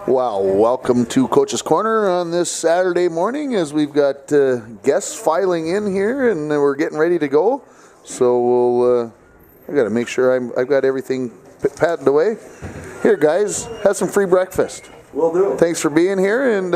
Well, welcome to Coach's Corner on this Saturday morning as we've got guests filing in here and we're getting ready to go. So I got to make sure I've got everything patted away. Here, guys, have some free breakfast. Will do. Thanks for being here, and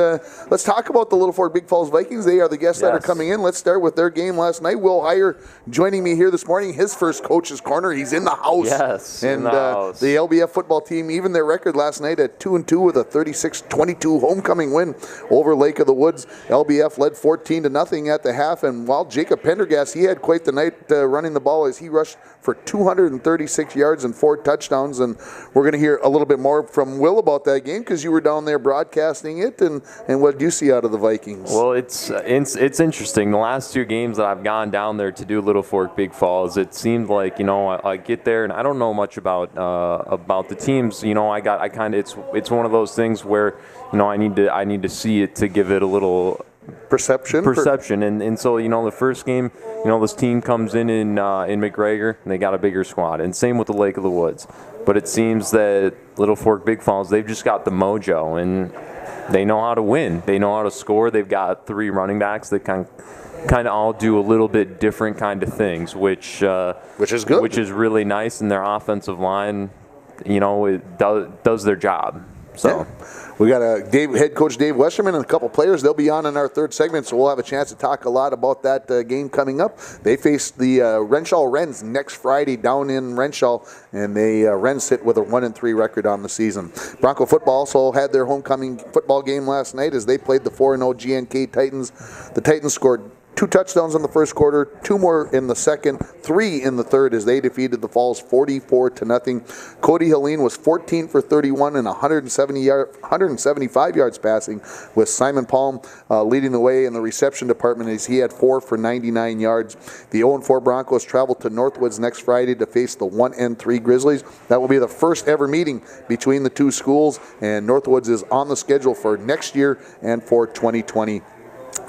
let's talk about the Little Fork Big Falls Vikings. They are the guests that are coming in. Let's start with their game last night. Will Heyer joining me here this morning. His first Coach's Corner. He's in the house. Yes, and in the house. The LBF football team, even their record last night at 2-2 with a 36-22 homecoming win over Lake of the Woods. LBF led 14-0 at the half, and while Jacob Pendergast, he had quite the night running the ball as he rushed for 236 yards and 4 touchdowns. And we're going to hear a little bit more from Will about that game because you were down there broadcasting it. And what do you see out of the Vikings? Well, it's interesting. The last 2 games that I've gone down there to do Little Fork Big Falls, it seemed like, I get there and I don't know much about the teams. It's one of those things where I need to see it to give it a little perception. And so the first game, this team comes in McGregor and they got a bigger squad, and same with the Lake of the Woods. But it seems that Little Fork Big Falls, they've just got the mojo and they know how to win. They know how to score. They've got 3 running backs that kind of all do a little bit different kind of things, which is good, which is really nice. And their offensive line, it does their job. So. Yeah. We got head coach Dave Westerman and a couple players. They'll be on in our third segment, so we'll have a chance to talk a lot about that game coming up. They face the Renshaw Wrens next Friday down in Renshaw, and they Wrens sit with a 1-3 record on the season. Bronco football also had their homecoming football game last night as they played the 4-0 GNK Titans. The Titans scored 2 touchdowns in the first quarter, 2 more in the second, 3 in the third as they defeated the Falls 44-0. Cody Helene was 14 for 31 and 175 yards passing, with Simon Palm leading the way in the reception department as he had 4 for 99 yards. The 0-4 Broncos travel to Northwoods next Friday to face the 1-3 Grizzlies. That will be the first ever meeting between the 2 schools, and Northwoods is on the schedule for next year and for 2020.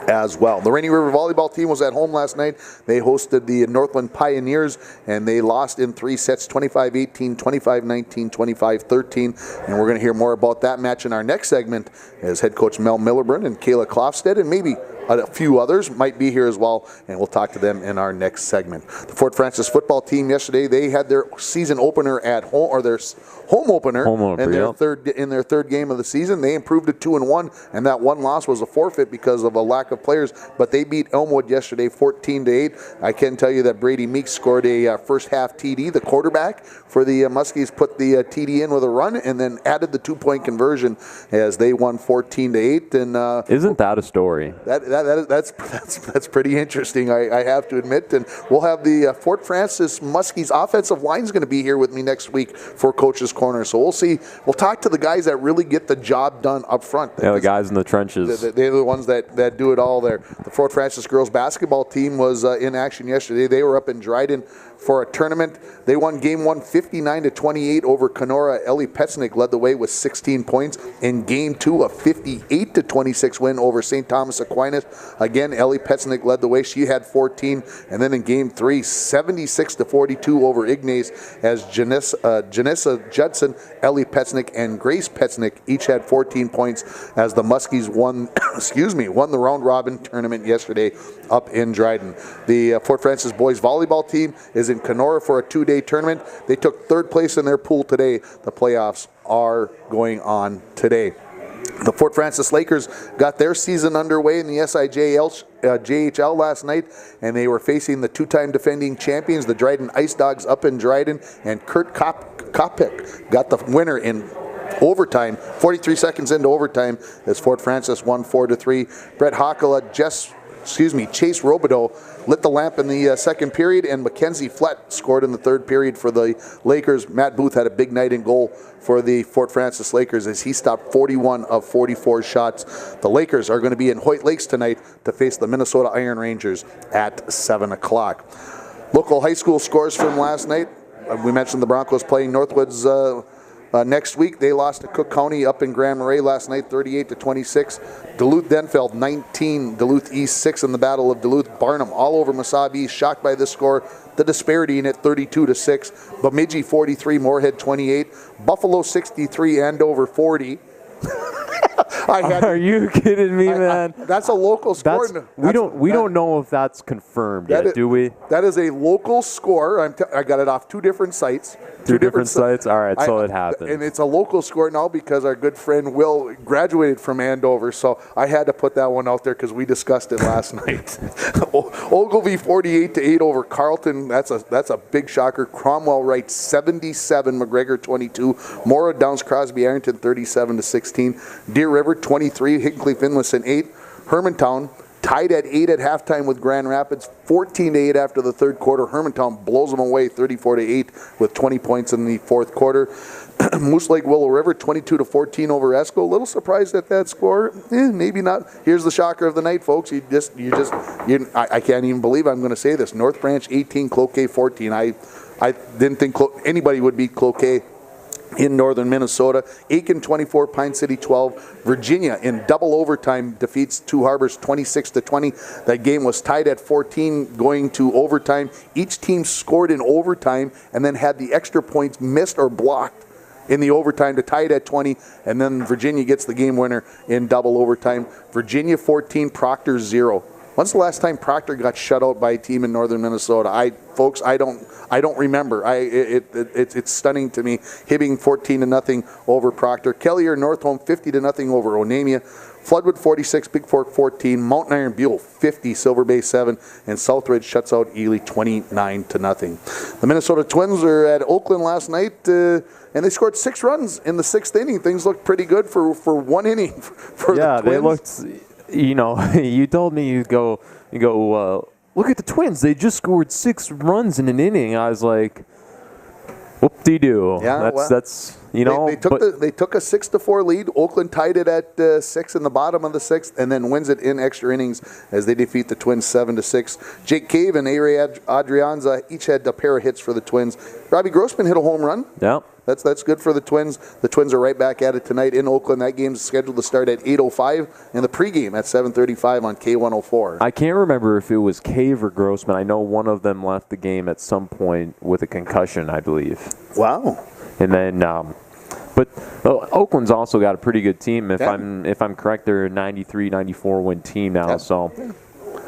As well. The Rainy River volleyball team was at home last night. They hosted the Northland Pioneers, and they lost in 3 sets, 25-18, 25-19, 25-13. And we're going to hear more about that match in our next segment as head coach Mel Millerburn and Kayla Klofstedt and maybe a few others might be here as well, and we'll talk to them in our next segment. The Fort Francis football team yesterday, they had their season opener at home, or their home opener in their third game of the season. They improved to 2-1, and that one loss was a forfeit because of a lack of players, but they beat Elmwood yesterday 14-8. I can tell you that Brady Meeks scored a first half TD. The quarterback for the Muskies put the TD in with a run and then added the 2-point conversion as they won 14-8. And isn't that a story? That's pretty interesting, I have to admit. And we'll have the Fort Francis Muskies offensive line is going to be here with me next week for Coach's Corner. So we'll see. We'll talk to the guys that really get the job done up front. Yeah, the guys in the trenches. They're the ones that do it all there. The Fort Francis girls basketball team was in action yesterday. They were up in Dryden for a tournament. They won game 1 59-28 over Kenora. Ellie Petznick led the way with 16 points. In game 2, a 58-26 win over St. Thomas Aquinas. Again, Ellie Petznick led the way. She had 14. And then in game 3, 76-42 over Ignace as Janessa Judson, Ellie Petznick, and Grace Petznick each had 14 points as the Muskies won the round robin tournament yesterday up in Dryden. The Fort Francis boys volleyball team is in Kenora for a 2-day tournament. They took 3rd place in their pool today. The playoffs are going on today. The Fort Francis Lakers got their season underway in the JHL last night, and they were facing the 2-time defending champions, the Dryden Ice Dogs up in Dryden, and Kurt Kopic got the winner in overtime, 43 seconds into overtime, as Fort Francis won 4-3. Brett Hockala, Chase Robideau lit the lamp in the second period, and Mackenzie Flett scored in the 3rd period for the Lakers. Matt Booth had a big night in goal for the Fort Francis Lakers as he stopped 41 of 44 shots. The Lakers are going to be in Hoyt Lakes tonight to face the Minnesota Iron Rangers at 7 o'clock. Local high school scores from last night. We mentioned the Broncos playing Northwoods next week. They lost to Cook County up in Grand Marais last night, 38-26. Duluth-Denfeld 19, Duluth East 6 in the Battle of Duluth. Barnum all over Mesabi East, shocked by this score. The disparity in it, 32-6. Bemidji 43, Moorhead 28. Buffalo 63, Andover 40. Are you kidding me, man? That's a local score. We don't know if that's confirmed yet, do we? That is a local score. I got it off two different sites. Two different sites? All right, so it happened. And it's a local score now because our good friend Will graduated from Andover, so I had to put that one out there because we discussed it last night. Ogilvy 48-8 over Carleton. That's a big shocker. Cromwell Wright 77, McGregor 22. Mora downs Crosby Ironton 37-16. Deer River 23, Hinkley Finlayson 8. Hermantown tied at 8 at halftime with Grand Rapids, 14-8 after the third quarter. Hermantown blows them away 34-8 with 20 points in the fourth quarter. Moose Lake Willow River 22-14 over Esco. A little surprised at that score. Maybe not. Here's the shocker of the night, folks. I can't even believe I'm going to say this. North Branch 18, Cloquet 14. I didn't think anybody would beat Cloquet in northern Minnesota. Aiken 24, Pine City 12. Virginia in double overtime defeats Two Harbors 26-20. That game was tied at 14 going to overtime. Each team scored in overtime and then had the extra points missed or blocked in the overtime to tie it at 20, and then Virginia gets the game winner in double overtime. Virginia 14, Proctor 0. When's the last time Proctor got shut out by a team in northern Minnesota? I don't remember. It's stunning to me. Hibbing 14-0 over Proctor. Kellier North Home 50-0 over Onamia. Floodwood 46, Big Fork 14, Mountain Iron Buell 50, Silver Bay 7, and Southridge shuts out Ely 29-0. The Minnesota Twins are at Oakland last night, and they scored 6 runs in the 6th inning. Things looked pretty good for one inning for the Twins. They looked. You told me you go. Look at the Twins. They just scored 6 runs in an inning. I was like, whoop-de-doo. Yeah, that's. They took a 6-4 lead. Oakland tied it at 6 in the bottom of the 6th, and then wins it in extra innings as they defeat the Twins 7-6. Jake Cave and A-Ray Adrianza each had a pair of hits for the Twins. Robbie Grossman hit a home run. Yeah. That's good for the Twins. The Twins are right back at it tonight in Oakland. That game's scheduled to start at 8:05, and the pregame at 7:35 on K104. I can't remember if it was Cave or Grossman. I know one of them left the game at some point with a concussion, I believe. Wow. And then, but Oakland's also got a pretty good team. If I'm correct, they're a 93-94 win team now. So.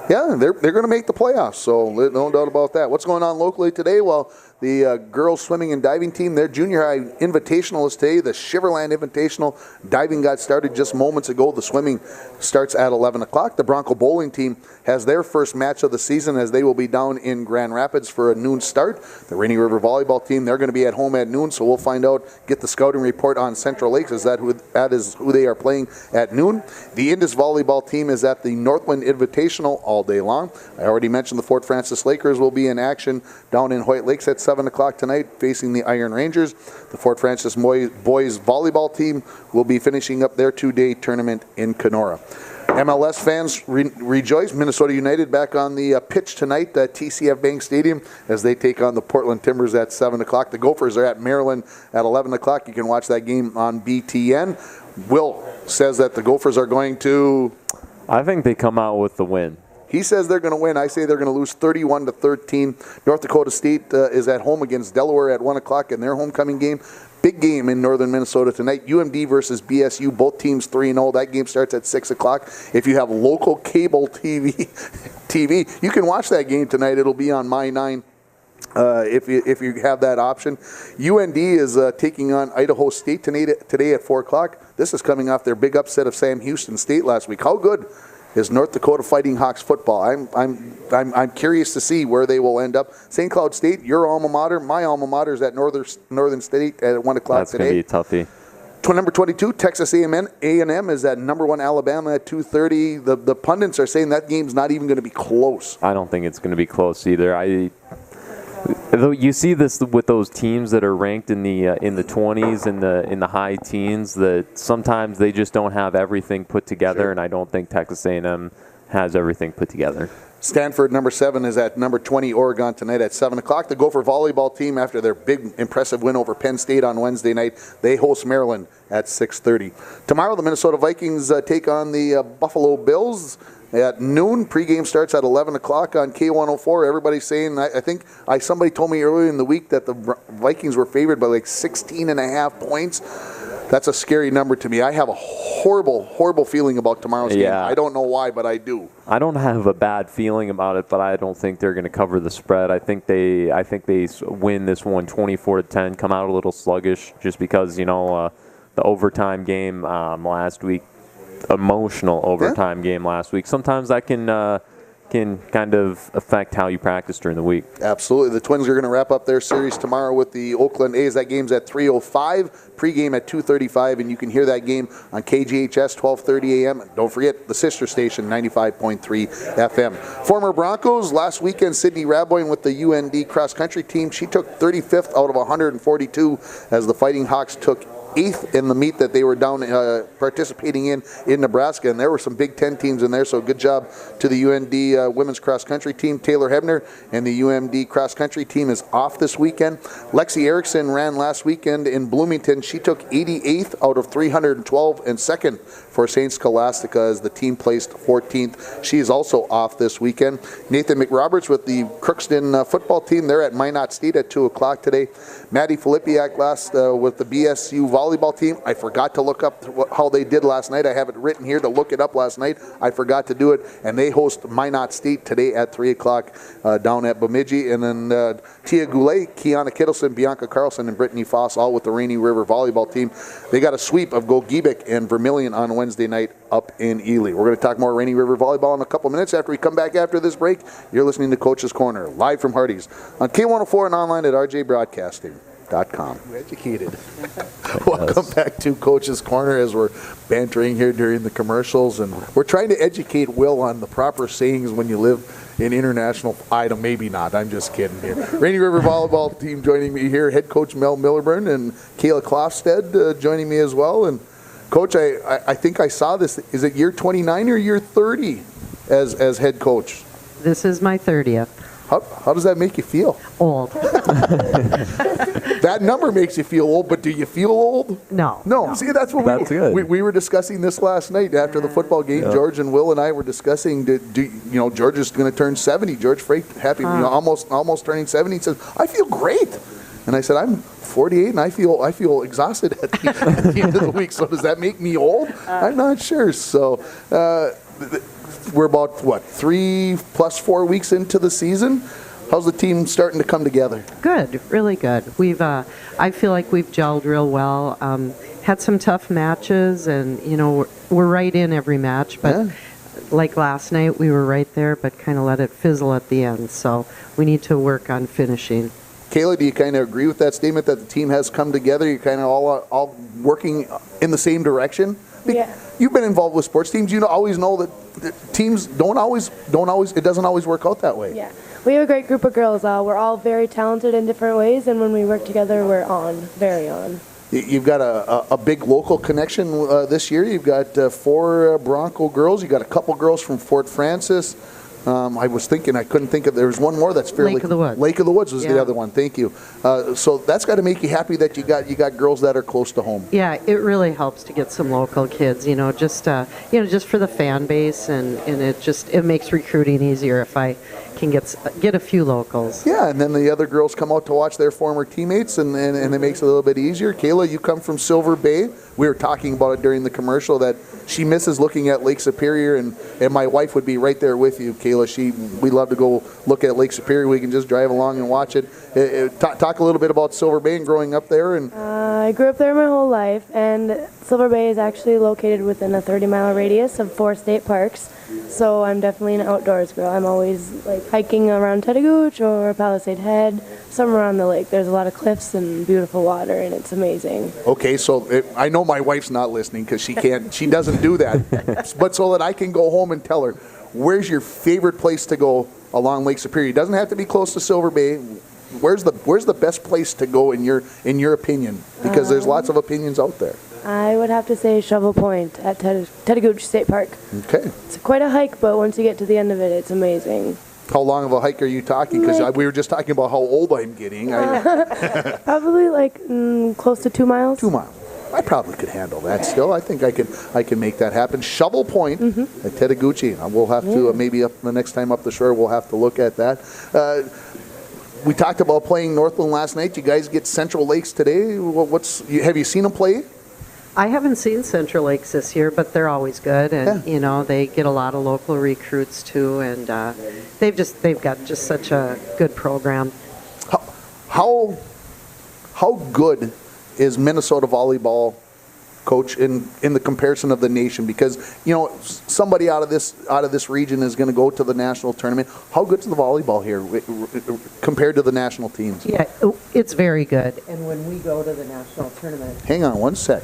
Yeah, they're going to make the playoffs, so no doubt about that. What's going on locally today? Well, the girls swimming and diving team, their junior high invitational is today. The Shiverland Invitational diving got started just moments ago. The swimming starts at 11 o'clock. The Bronco bowling team has their first match of the season as they will be down in Grand Rapids for a noon start. The Rainy River volleyball team, they're going to be at home at noon, so we'll find out, get the scouting report on Central Lakes. That is who they are playing at noon. The Indus volleyball team is at the Northland Invitational all day long. I already mentioned the Fort Francis Lakers will be in action down in White Lakes at 7 o'clock tonight facing the Iron Rangers. The Fort Francis boys volleyball team will be finishing up their 2-day tournament in Kenora. MLS fans rejoice. Minnesota United back on the pitch tonight at TCF Bank Stadium as they take on the Portland Timbers at 7 o'clock. The Gophers are at Maryland at 11 o'clock. You can watch that game on BTN. Will says that the Gophers are going to... I think they come out with the win. He says they're going to win. I say they're going to lose 31-13. North Dakota State is at home against Delaware at 1 o'clock in their homecoming game. Big game in northern Minnesota tonight. UMD versus BSU, both teams 3-0. That game starts at 6 o'clock. If you have local cable TV, you can watch that game tonight. It'll be on My 9. If you have that option. UND is taking on Idaho State today at 4 o'clock. This is coming off their big upset of Sam Houston State last week. How good is North Dakota Fighting Hawks football? I'm curious to see where they will end up. St. Cloud State, your alma mater, my alma mater is at Northern State at 1 o'clock today. That's going to be a toughie. Number 22, Texas A&M is at number 1 Alabama at 2:30. The pundits are saying that game's not even going to be close. I don't think it's going to be close either. Though you see this with those teams that are ranked in the 20s and in the high teens, that sometimes they just don't have everything put together, and I don't think Texas A&M has everything put together. Stanford, number 7, is at number 20, Oregon, tonight at 7 o'clock. The Gopher volleyball team, after their big, impressive win over Penn State on Wednesday night, they host Maryland at 6:30. Tomorrow, the Minnesota Vikings take on the Buffalo Bills at noon. Pregame starts at 11 o'clock on K104. Everybody's saying, I think somebody told me earlier in the week that the Vikings were favored by like 16.5 points. That's a scary number to me. I have a horrible feeling about tomorrow's game. I don't know why, but I do. I don't have a bad feeling about it, but I don't think they're going to cover the spread. I think they win this one 24-10, come out a little sluggish just because, the overtime game last week, emotional overtime game last week. Sometimes that can kind of affect how you practice during the week. Absolutely. The Twins are going to wrap up their series tomorrow with the Oakland A's. That game's at 3:05, pregame at 2:35, and you can hear that game on KGHS 12:30 a.m. Don't forget the sister station 95.3 FM. Former Broncos last weekend, Sydney Raboyne with the UND cross country team. She took 35th out of 142 as the Fighting Hawks took 8th in the meet that they were down participating in Nebraska, and there were some Big Ten teams in there, so good job to the UND women's cross-country team. Taylor Hebner and the UMD cross-country team is off this weekend. Lexi Erickson ran last weekend in Bloomington. She took 88th out of 312 and second for St. Scholastica as the team placed 14th. She is also off this weekend. Nathan McRoberts with the Crookston football team. They're at Minot State at 2 o'clock today. Maddie Filipiak last with the BSU volleyball team. I forgot to look up how they did last night. I have it written here to look it up last night. I forgot to do it, and they host Minot State today at 3 o'clock down at Bemidji. And then Tia Goulet, Kiana Kittleson, Bianca Carlson, and Brittany Foss all with the Rainy River volleyball team. They got a sweep of Gogebic and Vermilion on Wednesday night up in Ely. We're going to talk more Rainy River volleyball in a couple minutes after we come back after this break. You're listening to Coach's Corner, live from Hardee's on K104 and online at rjbroadcasting.com. Educated. Welcome back to Coach's Corner as we're bantering here during the commercials, and we're trying to educate Will on the proper sayings when you live in international item. Maybe not. I'm just kidding here. Rainy River volleyball team joining me here. Head coach Mel Millerburn and Kayla Klofsted joining me as well. And Coach, I think I saw this. Is it year 29 or year 30 as head coach? This is my 30th. How does that make you feel? Old. That number makes you feel old, but do you feel old? No. See, that's what we were discussing this last night after the football game. Yeah. George and Will and I were discussing. George is going to turn 70. George Frake, happy, almost turning 70. He says, "I feel great," and I said, "I'm 48 and I feel exhausted at the end of the week. So does that make me old? I'm not sure." So. We're about, 3+4 weeks into the season. How's the team starting to come together? Good, really good. I feel like we've gelled real well. Had some tough matches, and we're right in every match. But like last night, we were right there, but kind of let it fizzle at the end. So we need to work on finishing. Kayla, do you kind of agree with that statement that the team has come together? You're kind of all working in the same direction? Yeah. You've been involved with sports teams. You always know that teams don't always. It doesn't always work out that way. Yeah, we have a great group of girls. We're all very talented in different ways, and when we work together, we're very on. You've got a big local connection this year. You've got 4 Bronco girls. You've got a couple girls from Fort Francis. I was thinking, I couldn't think of, there was one more that's fairly... Lake of the Woods. Lake of the Woods was the other one, thank you. So that's got to make you happy that you got girls that are close to home. Yeah, it really helps to get some local kids, just for the fan base, and it makes recruiting easier if I can get a few locals. Yeah, and then the other girls come out to watch their former teammates, and it makes it a little bit easier. Kayla, you come from Silver Bay. We were talking about it during the commercial that she misses looking at Lake Superior, and my wife would be right there with you, Kayla. We love to go look at Lake Superior. We can just drive along and watch it. Talk a little bit about Silver Bay and growing up there. And I grew up there my whole life, and Silver Bay is actually located within a 30-mile radius of 4 state parks. So I'm definitely an outdoors girl. I'm always hiking around Tetigooch or Palisade Head, somewhere around the lake. There's a lot of cliffs and beautiful water, and it's amazing. Okay, so I know my wife's not listening because she doesn't do that. But so that I can go home and tell her, where's your favorite place to go along Lake Superior? It doesn't have to be close to Silver Bay. Where's the best place to go in your opinion? Because there's lots of opinions out there. I would have to say Shovel Point at Tetigooch State Park. Okay. It's quite a hike, but once you get to the end of it, it's amazing. How long of a hike are you talking? Because we were just talking about how old I'm getting. Probably close to 2 miles. 2 miles. I probably could handle that still. I think I can make that happen. Shovel Point at Tetigoochee. We'll have to, maybe the next time up the shore, we'll have to look at that. We talked about playing Northland last night. You guys get Central Lakes today. Have you seen them play? I haven't seen Central Lakes this year, but they're always good, and they get a lot of local recruits too, and they've got just such a good program. How good is Minnesota volleyball, coach, in the comparison of the nation? Because somebody out of this region is going to go to the national tournament. How good is the volleyball here compared to the national teams? Yeah, it's very good. And when we go to the national tournament, hang on one sec.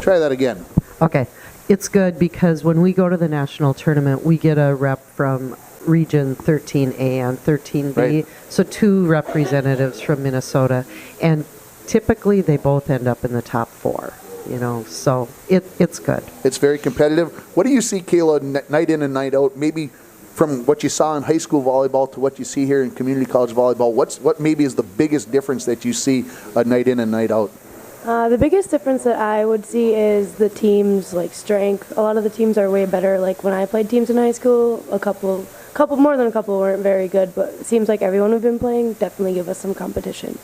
Try that again. Okay, it's good because when we go to the national tournament, we get a rep from Region 13A and 13B, right. So 2 representatives from Minnesota, and typically they both end up in the top 4. So it's good. It's very competitive. What do you see, Kayla, night in and night out? Maybe from what you saw in high school volleyball to what you see here in community college volleyball. What maybe is the biggest difference that you see night in and night out? The biggest difference that I would see is the team's strength. A lot of the teams are way better. Like when I played teams in high school, a couple more than a couple weren't very good, but it seems like everyone we've been playing definitely give us some competition.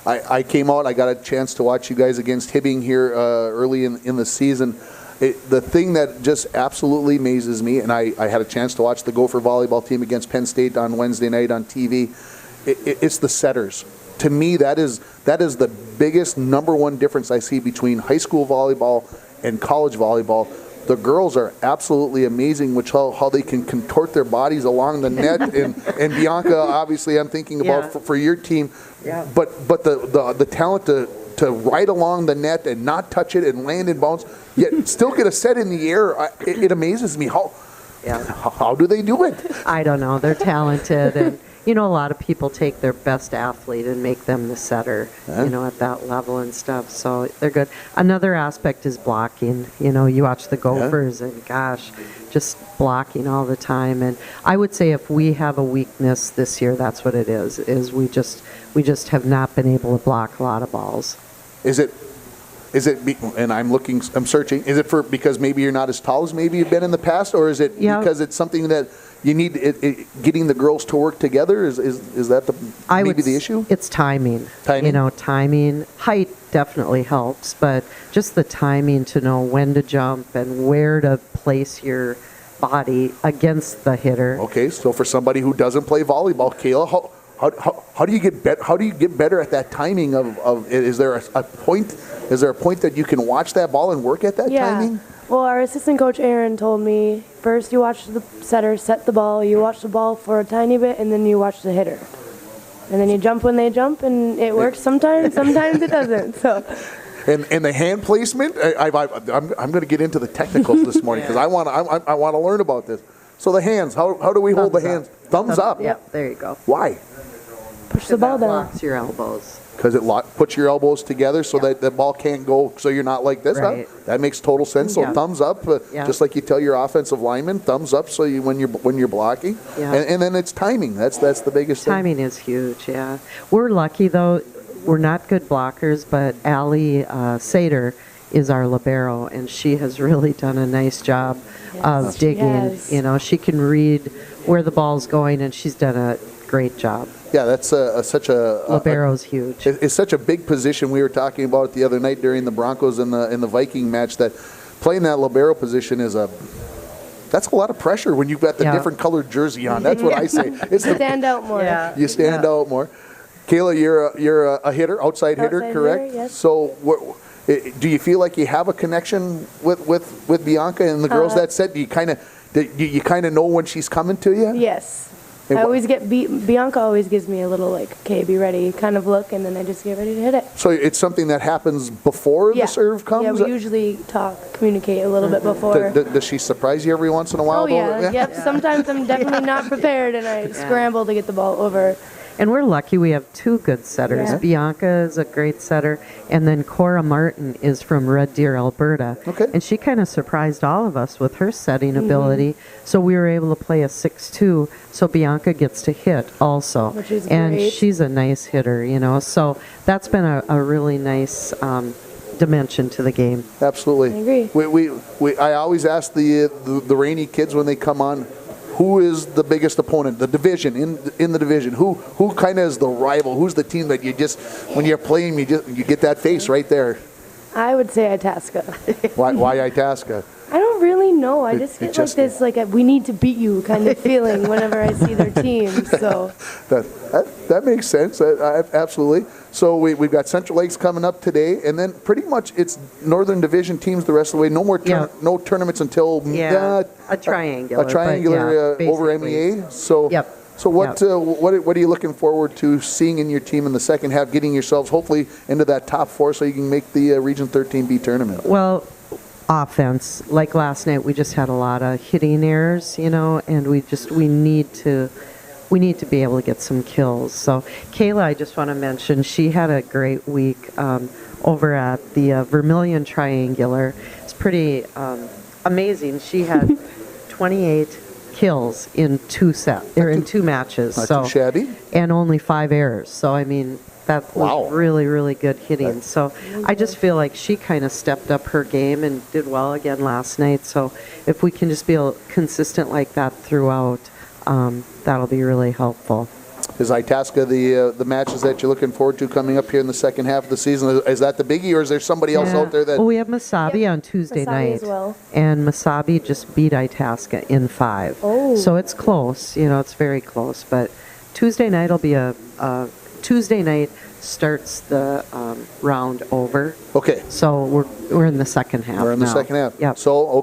I came out, I got a chance to watch you guys against Hibbing here early in the season. The thing that just absolutely amazes me, and I had a chance to watch the Gopher volleyball team against Penn State on Wednesday night on TV, it's the setters. To me, that is the biggest number one difference I see between high school volleyball and college volleyball. The girls are absolutely amazing, which how they can contort their bodies along the net. and Bianca, obviously, I'm thinking about for your team. Yeah. But the talent to ride along the net and not touch it and land in bounds, yet still get a set in the air. It amazes me. How do they do it? I don't know. They're talented, and a lot of people take their best athlete and make them the setter, at that level and stuff. So they're good. Another aspect is blocking. You watch the Gophers and gosh, just blocking all the time. And I would say if we have a weakness this year, that's what it is we just have not been able to block a lot of balls. Is it, and I'm searching, is it because maybe you're not as tall as maybe you've been in the past, or is it because it's something that you need getting the girls to work together? Is that the issue? It's timing. Timing. Height definitely helps, but just the timing to know when to jump and where to place your body against the hitter. Okay, so for somebody who doesn't play volleyball, Kayla, how do you get better? How do you get better at that timing of is there a point? Is there a point that you can watch that ball and work at that timing? Well, our assistant coach Aaron told me first you watch the setter set the ball, you watch the ball for a tiny bit, and then you watch the hitter, and then you jump when they jump, and it works sometimes. Sometimes it doesn't. So. And the hand placement, I'm going to get into the technicals this morning because I want to learn about this. So the hands, how do we hold the hands? Thumbs up. Yep, there you go. Why? Push the ball down. Locks your elbows. Because it puts your elbows together so that the ball can't go, so you're not like this. Right. Huh? That makes total sense. So thumbs up, just like you tell your offensive lineman, thumbs up. So when you're blocking, and then it's timing. That's the biggest thing. Timing is huge. Yeah, we're lucky though. We're not good blockers, but Allie Sater is our libero, and she has really done a nice job of digging. She can read where the ball's going, and she's done a great job. Yeah, that's such a libero's huge. It's such a big position. We were talking about it the other night during the Broncos and the Viking match, that playing that libero position that's a lot of pressure when you've got the different colored jersey on. That's what I say. It's stand out more. Yeah. You stand out more. Kayla, you're a hitter, outside hitter, correct? Hitter, yes. So do you feel like you have a connection with Bianca and the girls that set? Do you kind of know when she's coming to you? Yes. I always get Bianca always gives me a little okay, be ready kind of look, and then I just get ready to hit it. So it's something that happens before the serve comes? Yeah, we usually communicate a little bit before. Does she surprise you every once in a while? Oh, yeah. Yep. Sometimes I'm definitely not prepared, and I scramble to get the ball over. And we're lucky we have 2 good setters. Yeah. Bianca is a great setter, and then Cora Martin is from Red Deer, Alberta. Okay. And she kind of surprised all of us with her setting ability. So we were able to play a 6-2, so Bianca gets to hit also. Which is and great. She's a nice hitter, So that's been a really nice dimension to the game. Absolutely. I agree. I always ask the Rainy kids when they come on, who is the biggest opponent? The division, in the division. Who kind of is the rival? Who's the team that you just, when you're playing, you get that face right there? I would say Itasca. Why Itasca? I don't really know. I just it get just- like this, like a, we need to beat you kind of feeling whenever I see their team. So That makes sense. Absolutely. So we've got Central Lakes coming up today, and then pretty much it's Northern Division teams the rest of the way. No more no tournaments until Yeah, a triangular. a triangular but yeah, over basically. MEA. So Yep. So what are you looking forward to seeing in your team in the second half, getting yourselves hopefully into that top 4 so you can make the Region 13B tournament? Well, offense. Like last night, we just had a lot of hitting errors, and we need to be able to get some kills. So Kayla, I just want to mention, she had a great week over at the Vermilion Triangular. It's pretty amazing. She had 28 kills in 2 matches. Not so too shabby. and only 5 errors. So I mean, that was really, really good hitting. So I just feel like she kind of stepped up her game and did well again last night. So if we can just be consistent like that throughout, that'll be really helpful. Is Itasca the matches that you're looking forward to coming up here in the second half of the season? Is that the biggie, or is there somebody else out there that? Well, we have Masabi on Tuesday Masabi night, as well. and Masabi just beat Itasca in 5. Oh. So it's close. It's very close. But Tuesday night will be Tuesday night starts the round over. Okay. So we're in the second half. We're in the now. second half. Yep. So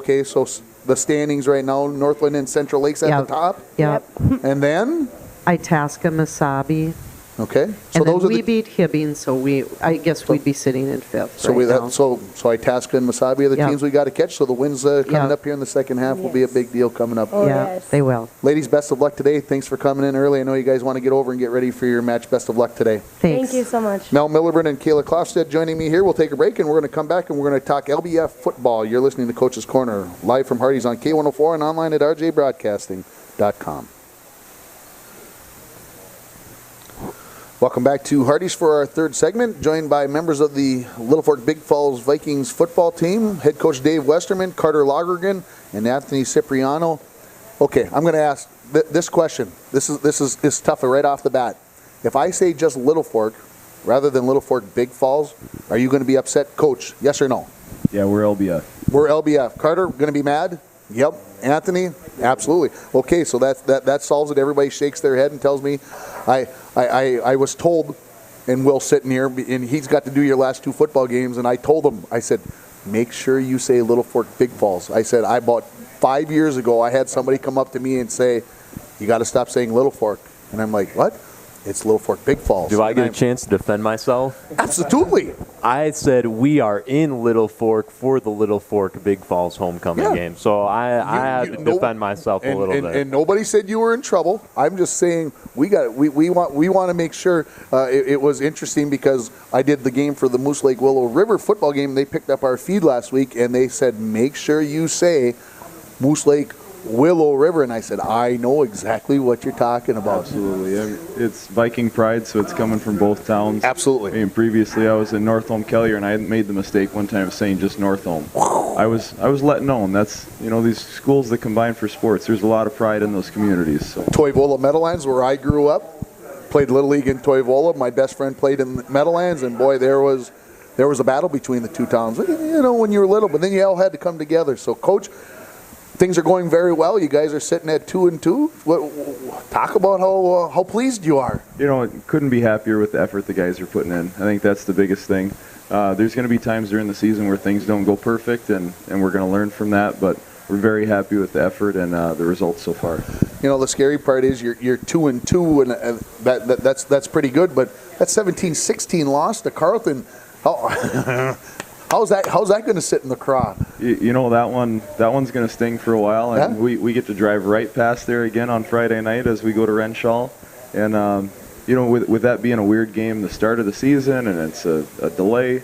the standings right now: Northland and Central Lakes at the top, Yep. and then Itasca, Masabi, okay. So and then those are we the. beat Hibbing, so I guess we'd be sitting in 5th. So right now. so Itasca and Masabi are the Yep. teams we got to catch. So the wins coming Yep. up here in the second half will be a Yes. big deal coming up. Oh, yeah, yes. they will. Ladies, best of luck today. Thanks for coming in early. I know you guys want to get over and get ready for your match. Best of luck today. Thanks. Thank you so much. Mel Millerburn and Kayla Klofstedt joining me here. We'll take a break and we're going to come back and we're going to talk LBF football. You're listening to Coach's Corner live from Hardy's on K104 and online at rjbroadcasting.com. Welcome back to Hardy's for our third segment, joined by members of the Little Fork Big Falls Vikings football team, head coach Dave Westerman, Carter Lagergren, and Anthony Cipriano. Okay, I'm going to ask this question. This is tough right off the bat. If I say just Little Fork rather than Little Fork Big Falls, are you going to be upset, Coach? Yes or no? Yeah, we're LBF. We're LBF. Carter, going to be mad? Yep. Anthony? Absolutely. Okay, so that solves it. Everybody shakes their head and tells me, I was told, and Will's sitting here, and he's got to do your last 2 football games, and I told him, I said, make sure you say Little Fork Big Falls. I said, about 5 years ago, I had somebody come up to me and say, you got to stop saying Little Fork. And I'm like, what? It's Little Fork Big Falls. Do I get a chance to defend myself? Absolutely. I said we are in Little Fork for the Little Fork Big Falls homecoming game. So I had to defend myself a little bit. And nobody said you were in trouble. I'm just saying we want to make sure. It was interesting because I did the game for the Moose Lake Willow River football game. They picked up our feed last week and they said make sure you say Moose Lake Willow River, and I said I know exactly what you're talking about. Absolutely. It's Viking pride, so it's coming from both towns. Absolutely. I mean, previously I was in Northome Kellier, and I hadn't made the mistake one time of saying just Northome. I was letting known that's these schools that combine for sports. There's a lot of pride in those communities. So. Toivola Meadowlands, where I grew up, played Little League in Toivola. My best friend played in Meadowlands, and boy, there was a battle between the 2 towns. When you were little, but then you all had to come together. So, Coach. Things are going very well. You guys are sitting at 2-2. Talk about how pleased you are. Couldn't be happier with the effort the guys are putting in. I think that's the biggest thing. There's going to be times during the season where things don't go perfect, and we're going to learn from that. But we're very happy with the effort and the results so far. The scary part is you're 2-2, and that's pretty good. But that 17-16 loss to Carleton. How's that going to sit in the craw? That one's going to sting for a while, and we get to drive right past there again on Friday night as we go to Renshaw, and with that being a weird game, the start of the season, and it's a delay,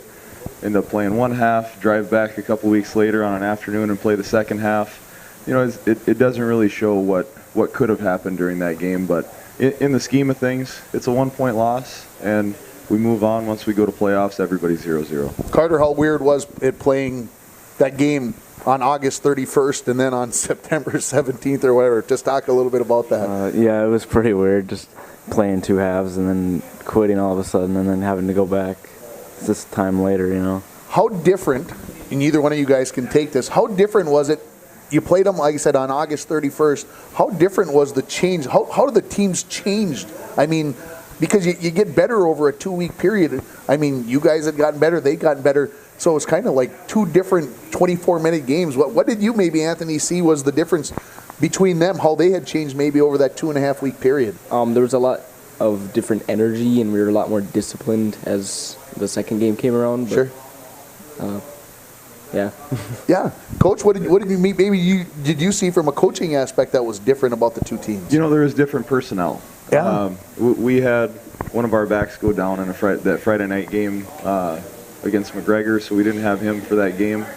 end up playing one half, drive back a couple weeks later on an afternoon and play the second half. It doesn't really show what could have happened during that game, but in the scheme of things, it's a 1-point loss, and we move on. Once we go to playoffs, everybody's 0-0. Carter, how weird was it playing that game on August 31st and then on September 17th or whatever? Just talk a little bit about that. Yeah, it was pretty weird just playing 2 halves and then quitting all of a sudden and then having to go back this time later, how different, and either one of you guys can take this, how different was it? You played them, like I said, on August 31st. How different was the change? How did the teams changed? I mean, because you get better over a 2-week period. I mean, you guys had gotten better, they gotten better. So it's kind of like two different 24-minute games. What did you maybe, Anthony, see was the difference between them, how they had changed maybe over that 2.5-week period? There was a lot of different energy, and we were a lot more disciplined as the second game came around. But, Sure. Yeah. Yeah, Coach, what did you did you see from a coaching aspect that was different about the two teams? You know, there was different personnel. Yeah. We had one of our backs go down in that Friday night game against McGregor, so we didn't have him for that game.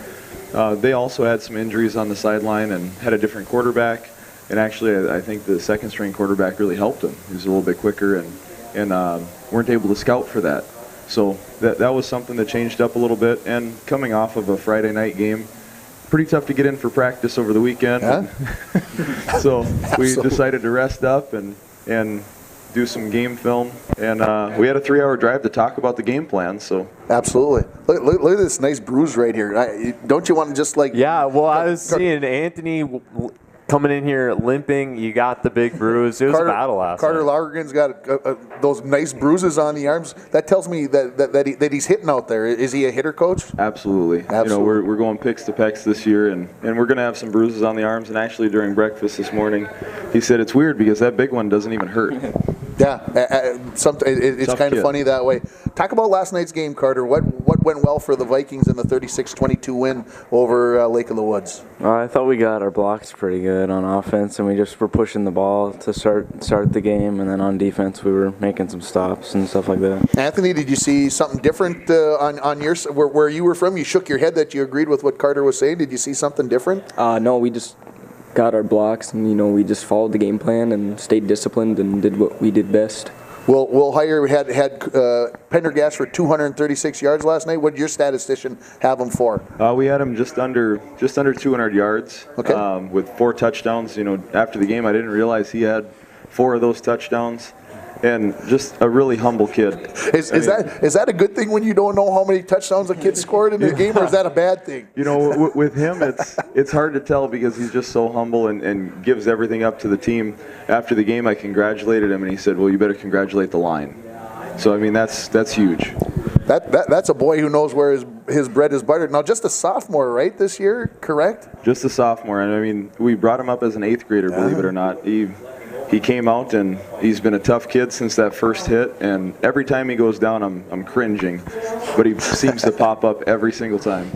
They also had some injuries on the sideline and had a different quarterback. And actually, I think the second string quarterback really helped him. He was a little bit quicker and weren't able to scout for that. So that was something that changed up a little bit. And coming off of a Friday night game, pretty tough to get in for practice over the weekend. Huh? So we decided to rest up and do some game film. And we had a 3-hour drive to talk about the game plan. So Absolutely. Look at this nice bruise right here. Don't you want to just like... Yeah, well, I was seeing Anthony coming in here limping. You got the big bruise. It was a battle last Carter night. Lagergren's got those nice bruises on the arms. That tells me that he's hitting out there. Is he a hitter, Coach? Absolutely. You know, we're going picks to pecks this year, and we're going to have some bruises on the arms. And actually, during breakfast this morning, he said it's weird because that big one doesn't even hurt. Yeah, it's kind of funny that way. Talk about last night's game, Carter. What went well for the Vikings in the 36-22 win over Lake of the Woods? I thought we got our blocks pretty good on offense, and we just were pushing the ball to start the game, and then on defense we were making some stops and stuff like that. Anthony, did you see something different on your where you were from? You shook your head that you agreed with what Carter was saying. Did you see something different? No, we just got our blocks, and we just followed the game plan and stayed disciplined and did what we did best. Will Hire had Pendergast for 236 yards last night. What did your statistician have him for? We had him just under 200 yards. Okay. With 4 touchdowns. After the game, I didn't realize he had 4 of those touchdowns. And just a really humble kid. Is that a good thing when you don't know how many touchdowns a kid scored in the game, or is that a bad thing? With him, it's hard to tell because he's just so humble and gives everything up to the team. After the game, I congratulated him, and he said, "Well, you better congratulate the line." So I mean, that's huge. That's a boy who knows where his bread is buttered. Now, just a sophomore, right, this year, correct? Just a sophomore, and I mean, we brought him up as an 8th grader, believe it or not. He came out, and he's been a tough kid since that first hit, and every time he goes down, I'm cringing, but he seems to pop up every single time.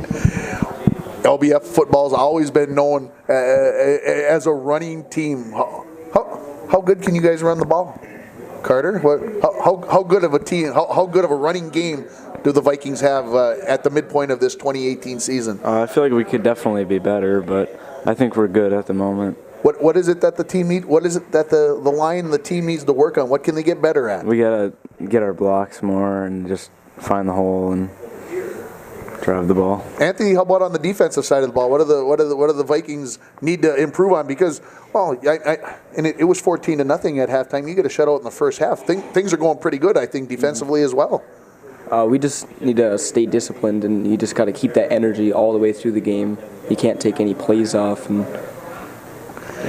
LBF football's always been known as a running team. How good can you guys run the ball, Carter? How good of a team? How good of a running game do the Vikings have at the midpoint of this 2018 season? I feel like we could definitely be better, but I think we're good at the moment. What is it that the team needs? What is it that the line and the team needs to work on? What can they get better at? We gotta get our blocks more and just find the hole and drive the ball. Anthony, how about on the defensive side of the ball? What do the Vikings need to improve on? Because it was 14-0 at halftime. You get a shutout in the first half. Things are going pretty good, I think, defensively as well. We just need to stay disciplined, and you just got to keep that energy all the way through the game. You can't take any plays off. And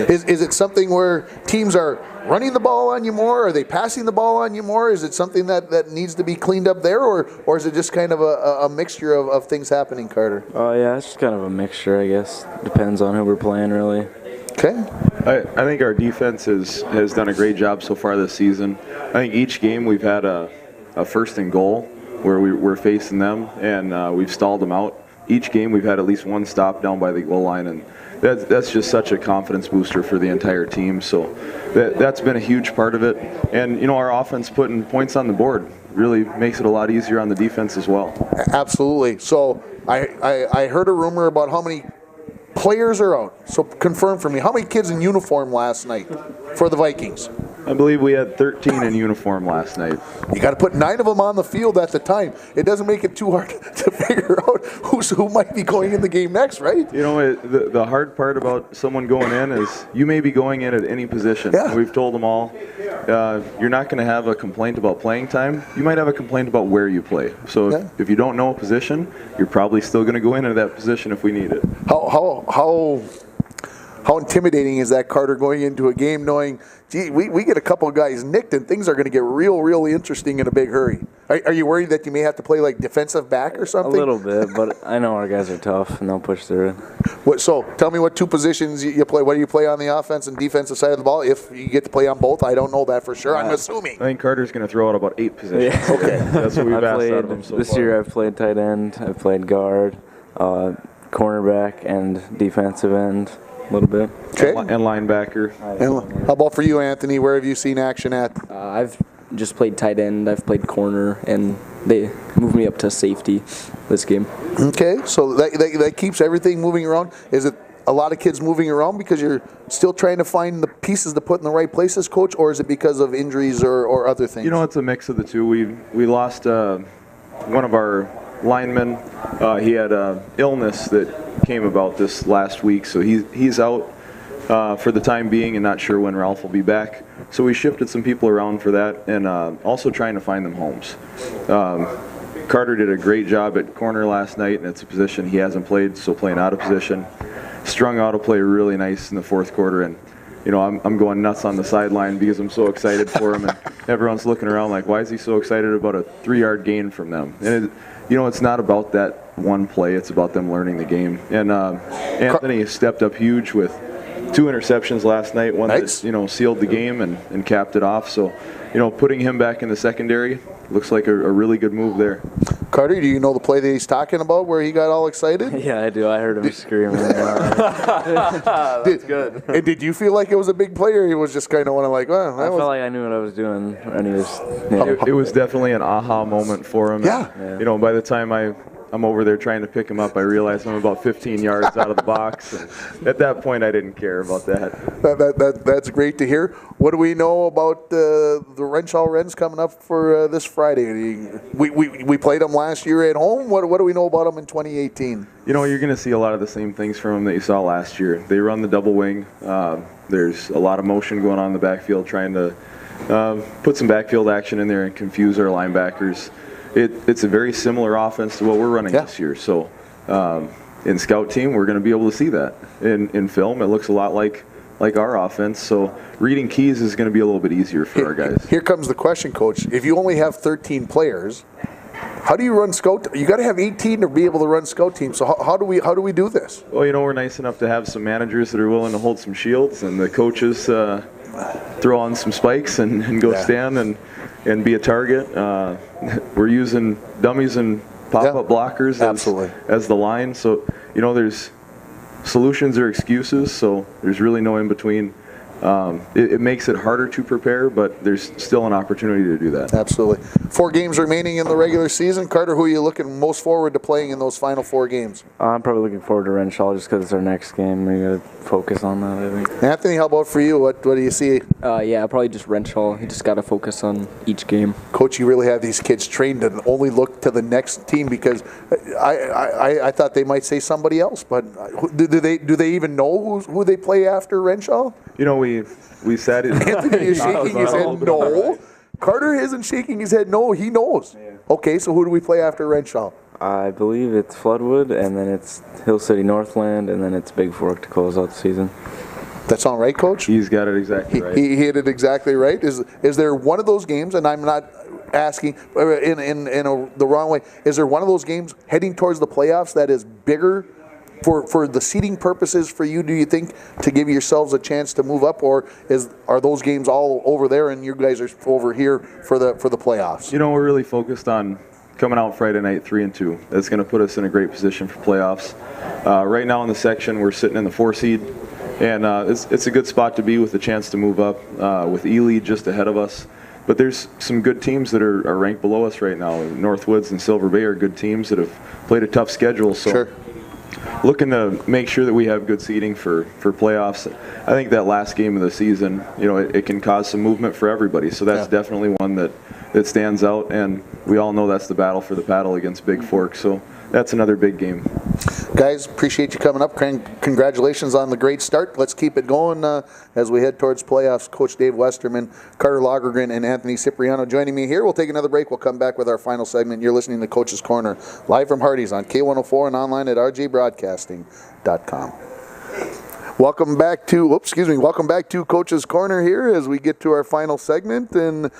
Is it something where teams are running the ball on you more? Are they passing the ball on you more? Is it something that needs to be cleaned up there, or is it just kind of a mixture of things happening, Carter? Yeah, it's just kind of a mixture, I guess. Depends on who we're playing, really. Okay. I think our defense has done a great job so far this season. I think each game we've had a first and goal where we're facing them, and we've stalled them out. Each game we've had at least one stop down by the goal line, and that's just such a confidence booster for the entire team. So that's been a huge part of it. And, our offense putting points on the board really makes it a lot easier on the defense as well. Absolutely. So I heard a rumor about how many players are out. So confirm for me, how many kids in uniform last night for the Vikings? I believe we had 13 in uniform last night. You got to put 9 of them on the field at the time. It doesn't make it too hard to figure out who might be going in the game next, right? The hard part about someone going in is you may be going in at any position. Yeah. We've told them all, you're not going to have a complaint about playing time. You might have a complaint about where you play. So if you don't know a position, you're probably still going to go into that position if we need it. How intimidating is that, Carter, going into a game knowing, gee, we get a couple of guys nicked and things are going to get really interesting in a big hurry? Are you worried that you may have to play like defensive back or A something? little bit, but I know our guys are tough and they'll push through it. So tell me what two positions you play. What do you play on the offense and defensive side of the ball? If you get to play on both, I don't know that for sure. I'm assuming. I think Carter's going to throw out about 8 positions. Yeah. Okay. That's what we've asked out of him so this far. year I've played tight end, I've played guard, cornerback, and defensive end a little bit. Okay. And linebacker. And how about for you, Anthony? Where have you seen action at? I've just played tight end, I've played corner, and they moved me up to safety this game. Okay, so that keeps everything moving around. Is it a lot of kids moving around because you're still trying to find the pieces to put in the right places, Coach, or is it because of injuries or other things? You know, it's a mix of the two. We lost one of our linemen. He had illness that came about this last week, so he's out for the time being and not sure when Ralph will be back. So we shifted some people around for that and also trying to find them homes. Carter did a great job at corner last night, and it's a position he hasn't played, so playing out of position. Strung out to play really nice in the fourth quarter, and you know, I'm going nuts on the sideline because I'm so excited for him, and everyone's looking around like, why is he so excited about a 3-yard gain from them? And you know, it's not about that one play, it's about them learning the game. And Anthony stepped up huge with 2 interceptions last night, one Nice. that, you know, sealed the game and capped it off. So, you know, putting him back in the secondary looks like a really good move there. Carter, do you know the play that he's talking about where he got all excited? Yeah, I do. I heard him screaming. That's good. And did you feel like it was a big play, or he was just kind of like, well, I that felt was... like I knew what I was doing, and he was. Yeah. It was definitely an aha moment for him. Yeah. And, you know, by the time I'm over there trying to pick him up, I realized I'm about 15 yards out of the box. And at that point, I didn't care about that. That's great to hear. What do we know about the Renshaw Wrens coming up for this Friday? We played them last year at home. What do we know about them in 2018? You know, you're going to see a lot of the same things from them that you saw last year. They run the double wing. There's a lot of motion going on in the backfield, trying to put some backfield action in there and confuse our linebackers. It's a very similar offense to what we're running this year. So in scout team, we're going to be able to see that. In film, it looks a lot like our offense. So reading keys is going to be a little bit easier for our guys. Here comes the question, Coach. If you only have 13 players, how do you run scout? You got to have 18 to be able to run scout teams. So how do we do this? Well, you know, we're nice enough to have some managers that are willing to hold some shields, and the coaches throw on some spikes and go stand and be a target. We're using dummies and pop-up blockers as the line. So, you know, there's solutions or excuses, so there's really no in between. It makes it harder to prepare, but there's still an opportunity to do that. Absolutely. 4 games remaining in the regular season. Carter, who are you looking most forward to playing in those final 4 games? I'm probably looking forward to Renshaw just because it's our next game. We got to focus on that, I think. Anthony, how about for you? What do you see? Yeah, probably just Renshaw. You just got to focus on each game. Coach, you really have these kids trained to only look to the next team, because I thought they might say somebody else, but do they even know who they play after Renshaw? You know, we sat in. Anthony is shaking his head no. Carter isn't shaking his head no. He knows. Yeah. Okay, so who do we play after Renshaw? I believe it's Floodwood, and then it's Hill City Northland, and then it's Big Fork to close out the season. That sound right, Coach? He's got it exactly right. He hit it exactly right. Is there one of those games, and I'm not asking in the wrong way, is there one of those games heading towards the playoffs that is bigger for the seeding purposes for you, do you think, to give yourselves a chance to move up, or are those games all over there and you guys are over here for the playoffs? You know, we're really focused on coming out Friday night 3-2. That's going to put us in a great position for playoffs. Right now in the section, we're sitting in the 4 seed, and it's a good spot to be with a chance to move up with Ely just ahead of us. But there's some good teams that are ranked below us right now. Northwoods and Silver Bay are good teams that have played a tough schedule. So. Sure. Looking to make sure that we have good seeding for playoffs. I think that last game of the season, you know, it can cause some movement for everybody. So that's definitely one that stands out, and we all know that's the battle for the paddle against Big Fork. So that's another big game. Guys, appreciate you coming up. Congratulations on the great start. Let's keep it going as we head towards playoffs. Coach Dave Westerman, Carter Lagergren, and Anthony Cipriano joining me here. We'll take another break. We'll come back with our final segment. You're listening to Coach's Corner, live from Hardee's on K104 and online at rjbroadcasting.com. Welcome back to Coach's Corner here as we get to our final segment, and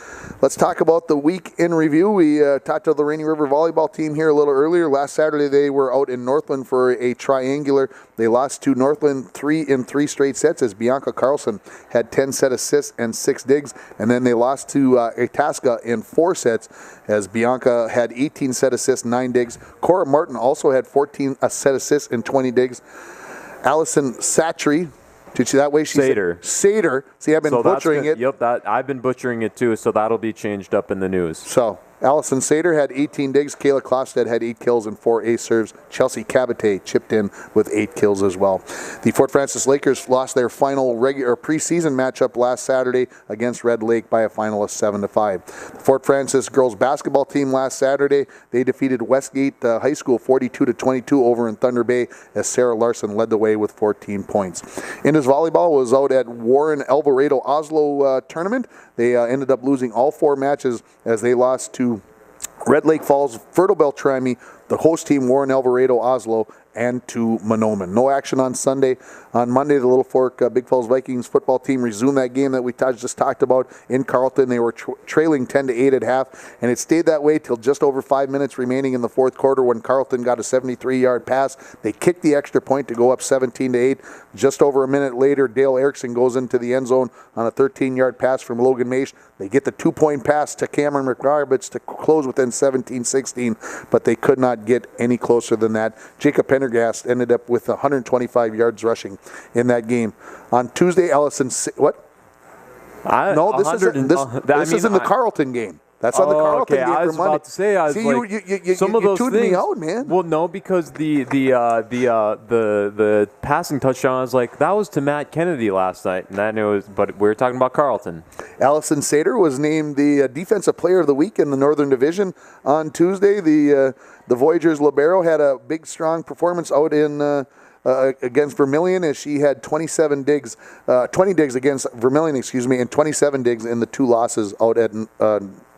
let's talk about the week in review. We talked to the Rainy River volleyball team here a little earlier. Last Saturday they were out in Northland for a triangular. They lost to Northland 3 straight sets as Bianca Carlson had 10 set assists and 6 digs, and then they lost to Itasca in 4 sets as Bianca had 18 set assists, 9 digs. Cora Martin also had 14 set assists and 20 digs. Allison Satry, did you that way? Sater. Sater. See, I've been butchering it. Yep, I've been butchering it too, so that'll be changed up in the news. So, Allison Sater had 18 digs. Kayla Klostad had 8 kills and 4 ace serves. Chelsea Cabate chipped in with 8 kills as well. The Fort Frances Lakers lost their final regular preseason matchup last Saturday against Red Lake by a final of 7-5. The Fort Frances girls basketball team last Saturday, they defeated Westgate High School 42-22 over in Thunder Bay as Sarah Larson led the way with 14 points. Indus Volleyball was out at Warren Alvarado Oslo tournament. They ended up losing all 4 matches as they lost to Red Lake Falls, Fertile Beltrami, the host team Warren Alvarado Oslo, and to Monoman. No action on Sunday. On Monday, the Little Fork Big Falls Vikings football team resumed that game that we just talked about in Carleton. They were trailing 10-8 at half, and it stayed that way till just over 5 minutes remaining in the fourth quarter when Carleton got a 73-yard pass. They kicked the extra point to go up 17-8. Just over a minute later, Dale Erickson goes into the end zone on a 13-yard pass from Logan Maish. They get the 2-point pass to Cameron McRoberts to close within 17-16, but they could not get any closer than that. Jacob Pendergast ended up with 125 yards rushing in that game. On Tuesday, Allison, what? No, this is in the Carleton game. That's on the Carleton game for Monday. I was about to say, some of those things. Me out, man. Well, no, because the passing touchdown, I was like, that was to Matt Kennedy last night, and that was. But we were talking about Carleton. Allison Sater was named the Defensive Player of the Week in the Northern Division on Tuesday. The Voyageurs Libero had a big, strong performance out in. Against Vermilion, as she had 20 digs against Vermilion, and 27 digs in the 2 losses out at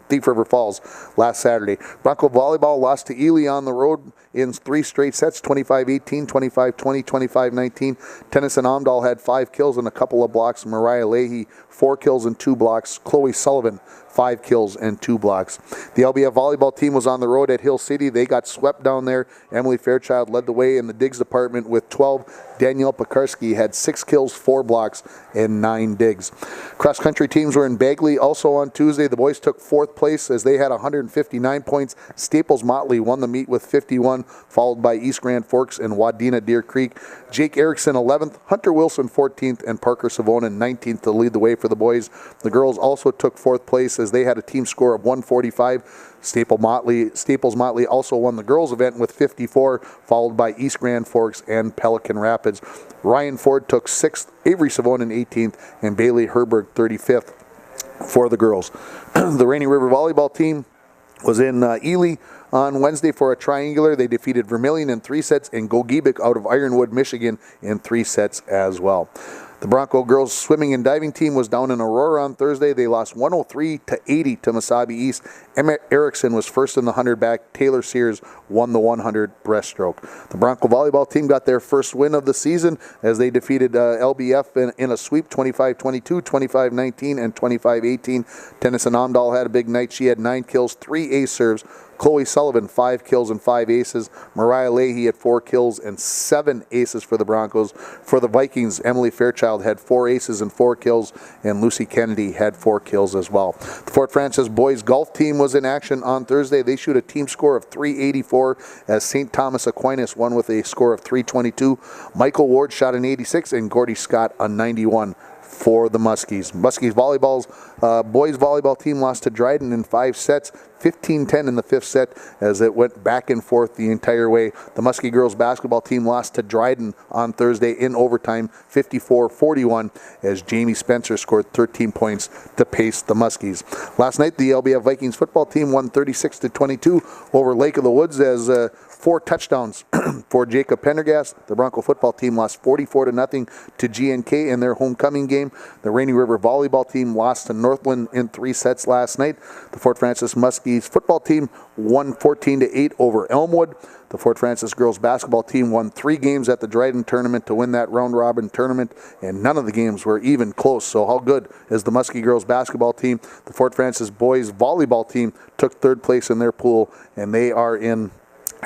Thief River Falls last Saturday. Bronco Volleyball lost to Ely on the road in 3 straight sets, 25-18, 25-20, 25-19. Tennyson Omdahl had 5 kills and a couple of blocks. Mariah Leahy, 4 kills and 2 blocks. Chloe Sullivan, 5 kills and 2 blocks. The LBF volleyball team was on the road at Hill City. They got swept down there. Emily Fairchild led the way in the digs department with 12. Danielle Pekarski had 6 kills, 4 blocks, and 9 digs. Cross-country teams were in Bagley also on Tuesday. The boys took 4th place as they had 159 points. Staples Motley won the meet with 51, followed by East Grand Forks and Wadena Deer Creek. Jake Erickson 11th, Hunter Wilson 14th, and Parker Savonin 19th to lead the way for the boys. The girls also took 4th place as they had a team score of 145. Staples Motley also won the girls' event with 54, followed by East Grand Forks and Pelican Rapids. Ryan Ford took 6th, Avery Savonin 18th, and Bailey Herberg 35th for the girls. The Rainy River volleyball team was in Ely on Wednesday for a triangular. They defeated Vermilion in 3 sets and Gogebic out of Ironwood, Michigan in 3 sets as well. The Bronco girls swimming and diving team was down in Aurora on Thursday. They lost 103-80 to Mesabi East. Emma Erickson was first in the 100 back. Taylor Sears won the 100 breaststroke. The Bronco volleyball team got their first win of the season as they defeated LBF in a sweep 25-22, 25-19, and 25-18. Tennyson Omdahl had a big night. She had 9 kills, 3 ace serves. Chloe Sullivan, 5 kills and 5 aces. Mariah Leahy had 4 kills and 7 aces for the Broncos. For the Vikings, Emily Fairchild had 4 aces and 4 kills, and Lucy Kennedy had 4 kills as well. The Fort Frances boys golf team was in action on Thursday. They shoot a team score of 384 as St. Thomas Aquinas won with a score of 322. Michael Ward shot an 86 and Gordy Scott a 91. For the Muskies. Muskies volleyball's boys volleyball team lost to Dryden in 5 sets, 15-10 in the fifth set as it went back and forth the entire way. The Muskie girls basketball team lost to Dryden on Thursday in overtime, 54-41, as Jamie Spencer scored 13 points to pace the Muskies. Last night, the LBF Vikings football team won 36-22 over Lake of the Woods as 4 touchdowns for Jacob Pendergast. The Bronco football team lost 44-0 to GNK in their homecoming game. The Rainy River volleyball team lost to Northland in 3 sets last night. The Fort Francis Muskies football team won 14-8 over Elmwood. The Fort Francis girls basketball team won 3 games at the Dryden tournament to win that round-robin tournament, and none of the games were even close. So how good is the Muskie girls basketball team? The Fort Francis boys volleyball team took 3rd place in their pool, and they are in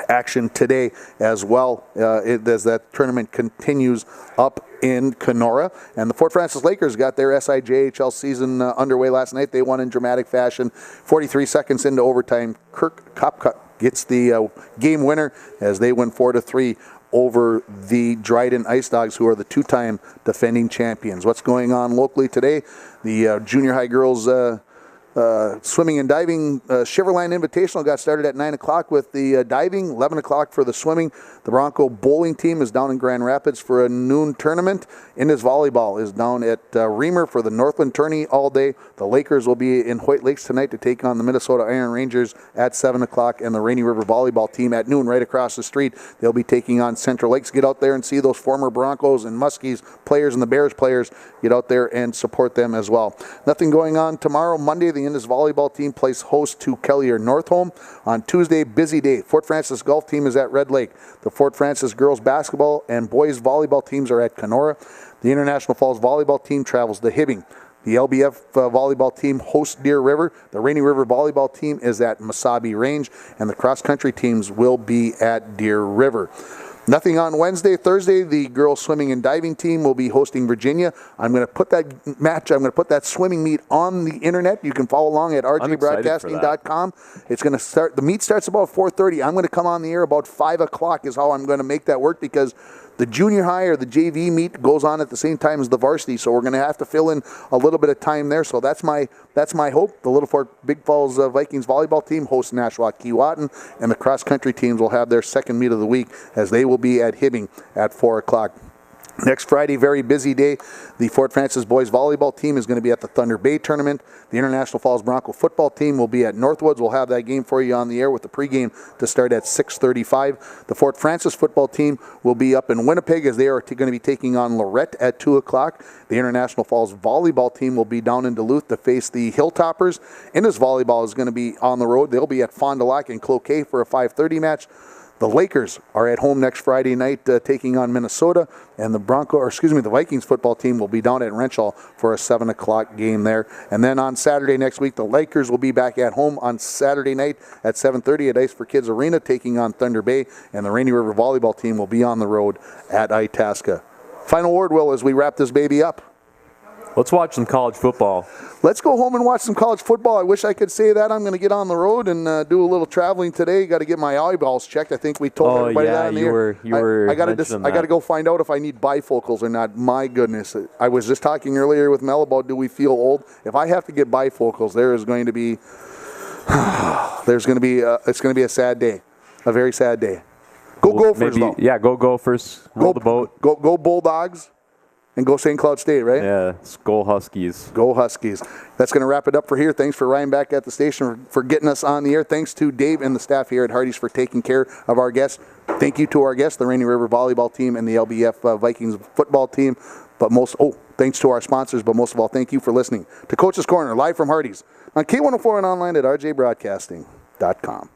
action today as well as that tournament continues up in Kenora. And the Fort Francis Lakers got their SIJHL season underway last night. They won in dramatic fashion. 43 seconds into overtime, Kirk Kopka gets the game winner as they win 4-3 over the Dryden Ice Dogs, who are the 2-time defending champions. What's going on locally today? The junior high girls swimming and diving Shiverland Invitational got started at 9 o'clock with the diving, 11 o'clock for the swimming. The Bronco bowling team is down in Grand Rapids for a noon tournament. Indus Volleyball is down at Reamer for the Northland tourney all day. The Lakers will be in Hoyt Lakes tonight to take on the Minnesota Iron Rangers at 7 o'clock, and the Rainy River Volleyball team at noon right across the street. They'll be taking on Central Lakes. Get out there and see those former Broncos and Muskies players and the Bears players. Get out there and support them as well. Nothing going on tomorrow. Monday, the Indus Volleyball team plays host to Kellier Northholm. On Tuesday, busy day. Fort Francis golf team is at Red Lake. The Fort Francis girls basketball and boys volleyball teams are at Kenora. The International Falls volleyball team travels to Hibbing. The LBF volleyball team hosts Deer River. The Rainy River volleyball team is at Mesabi Range, and the cross-country teams will be at Deer River. Nothing on Wednesday. Thursday, the girls swimming and diving team will be hosting Virginia. I'm going to put that match, I'm going to put that swimming meet on the internet. You can follow along at rjbroadcasting.com. It's going to start, the meet starts about 4:30. I'm going to come on the air about 5 o'clock is how I'm going to make that work, because the junior high or the JV meet goes on at the same time as the varsity, so we're going to have to fill in a little bit of time there. So that's my hope. The Little Fork Big Falls Vikings volleyball team hosts Nashwauk Keewatin, and the cross-country teams will have their second meet of the week as they will be at Hibbing at 4 o'clock. Next Friday, very busy day. The Fort Francis boys volleyball team is going to be at the Thunder Bay tournament. The International Falls Bronco football team will be at Northwoods. We'll have that game for you on the air with the pregame to start at 6:35. The Fort Francis football team will be up in Winnipeg as they are going to be taking on Lorette at 2 o'clock. The International Falls volleyball team will be down in Duluth to face the Hilltoppers. Indus Volleyball is going to be on the road. They'll be at Fond du Lac and Cloquet for a 5:30 match. The Lakers are at home next Friday night taking on Minnesota, and the the Vikings football team will be down at Wrenshall for a 7 o'clock game there. And then on Saturday next week, the Lakers will be back at home on Saturday night at 7:30 at Ice for Kids Arena taking on Thunder Bay, and the Rainy River volleyball team will be on the road at Itasca. Final word, Will, as we wrap this baby up. Let's watch some college football. Let's go home and watch some college football. I wish I could say that. I'm going to get on the road and do a little traveling today. Got to get my eyeballs checked. I think we told everybody that on the air. I got to go find out if I need bifocals or not. My goodness. I was just talking earlier with Mel about, do we feel old? If I have to get bifocals, it's going to be a sad day. A very sad day. Go Gophers, though. Yeah, go Gophers. Roll the boat. Go Bulldogs. And go St. Cloud State, right? Yeah, go Huskies. Go Huskies. That's going to wrap it up for here. Thanks for Ryan back at the station for getting us on the air. Thanks to Dave and the staff here at Hardee's for taking care of our guests. Thank you to our guests, the Rainy River volleyball team and the LBF Vikings football team. But thanks to our sponsors, but most of all, thank you for listening to Coach's Corner, live from Hardee's on K104 and online at rjbroadcasting.com.